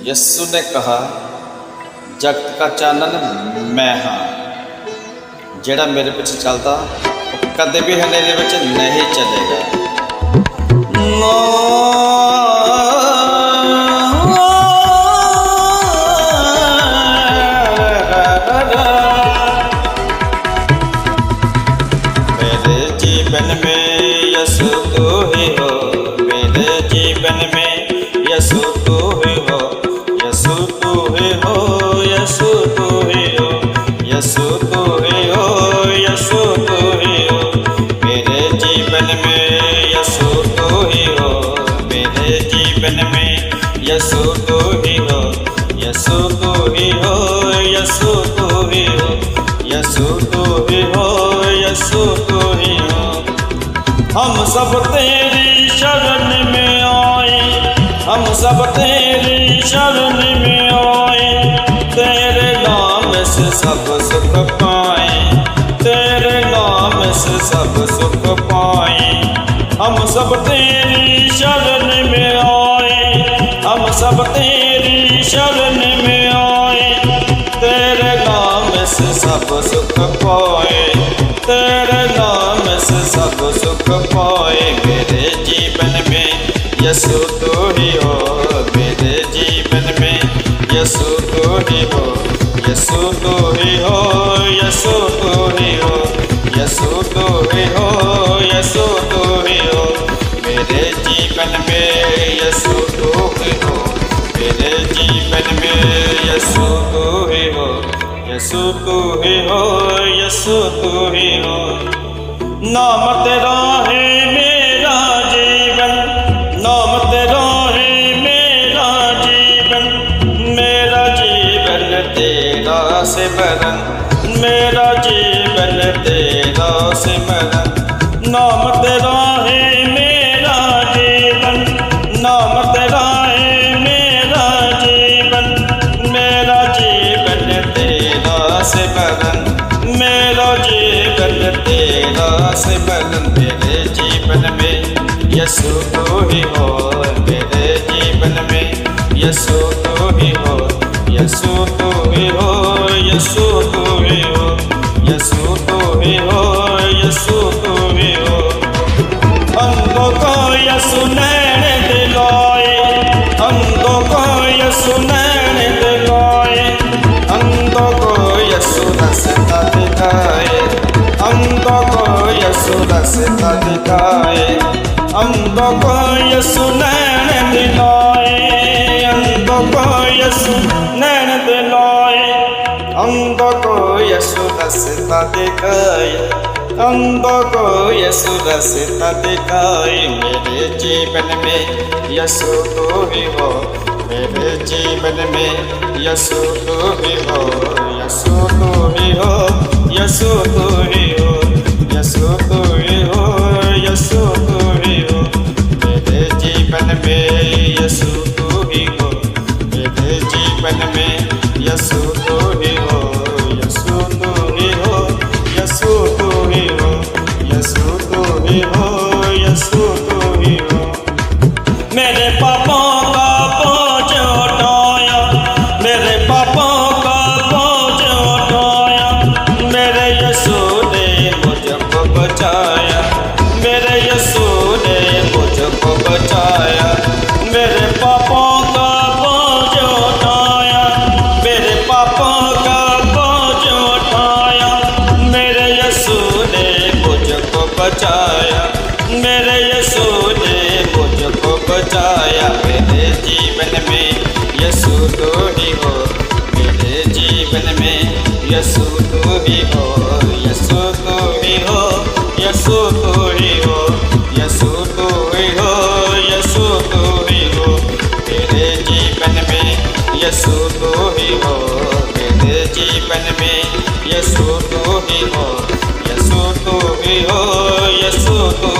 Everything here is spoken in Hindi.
यस्सु ने कहा, जगत का चानन मैं हाँ, ਜਿਹੜਾ मेरे पिछे चलता कदे भी हनेरे विच नहीं चलेगा। मेरे जीवन में यीशु तू ही हो, मेरे जीवन में यीशु तू ही हो, यीशु तू ही हो, यीशु तू ही हो, यीशु तू ही हो, यीशु तू ही हो। मेरे जीवन में यीशु तू ही हो, मेरे जीवन में यीशु तू ही हो, यीशु तू ही हो, यीशु तू ही हो, यीशु तू ही हो, यीशु तू ही हो। हम सब तेरी शरण में आए, हम सब तेरी शरण में आए, तेरे नाम से सब सुख पाए, तेरे नाम से सब सुख पाए। हम सब तेरी शरण में आए, हम सब तेरी शरण में आए, तेरे नाम से सब सुख पाए, तेरे नाम से सब सुख पाए। मेरे जीवन में यीशु तू ही हो, मेरे जीवन में यीशु तू ही हो, यीशु तू ही हो, यीशु तू ही हो, यीशु तू ही हो, यीशु तू ही हो। मेरे जीवन में यीशु तू ही हो, मेरे जीवन में यीशु तू ही हो, यीशु तू ही हो, यीशु तू ही हो। नाम तेरा है मेरा जीवन, नाम तेरा है मेरा जीवन, मेरा जीवन तेरा सिमरन, मेरा जीवन तेरा सिमरन। नाम तेरा है मेरा जीवन, नाम तेरा है मेरा जीवन, मेरा जीवन तेरा सिमरन, मेरा जीवन तेरा सिमरन। मेरे जीवन में यीशु तू ही हो, मेरे जीवन में यीशु तू ही हो, यीशु तू ही हो, यीशु तू ही हो, यीशु तू ही हो, यीशु तू ही हो। अंधों को यीशु नैन दिलाए, अंधों को यीशु नैन दिलाए, अंधों को यीशु रास्ता दिखाए, अंधों को यीशु रास्ता दिखाए, अंधों को यीशु नैन दिलाए, अंधों को यीशु नैन दिलाए, अंधों को यीशु रास्ता दिखाए, अंधों को यीशु रास्ता दिखाए। मेरे जीवन में यीशु तू ही हो, मेरे जीवन में यीशु तू ही हो, यीशु तू ही हो, यीशु तू ही हो, यीशु तू ही हो, यीशु तू ही हो। मेरे जीवन में यीशु तू ही हो, मेरे जीवन में यीशु तू ही हो, यीशु तू ही हो, यीशु तू ही हो, यीशु तू ही हो, यीशु तू ही हो। मेरे पापों का बोझ उठाया, मेरे पापों का बोझ उठाया, मेरे यीशु ने मुझको बचाया, मेरे यीशु ने मुझको बचाया। मेरे पापों का बोझ उठाया, मेरे पापों का बोझ उठाया, मेरे यीशु ने मुझको बचाया, मेरे यीशु ने मुझको बचाया। मेरे जीवन में यीशु तू ही हो, मेरे जीवन में यीशु तू ही हो, यीशु तू ही हो, यीशु तू ही हो, यीशु तू ही हो, यीशु तू ही हो। मेरे जीवन में यीशु तू ही हो, मेरे जीवन में यीशु तू ही हो, यीशु तू ही हो, यीशु तू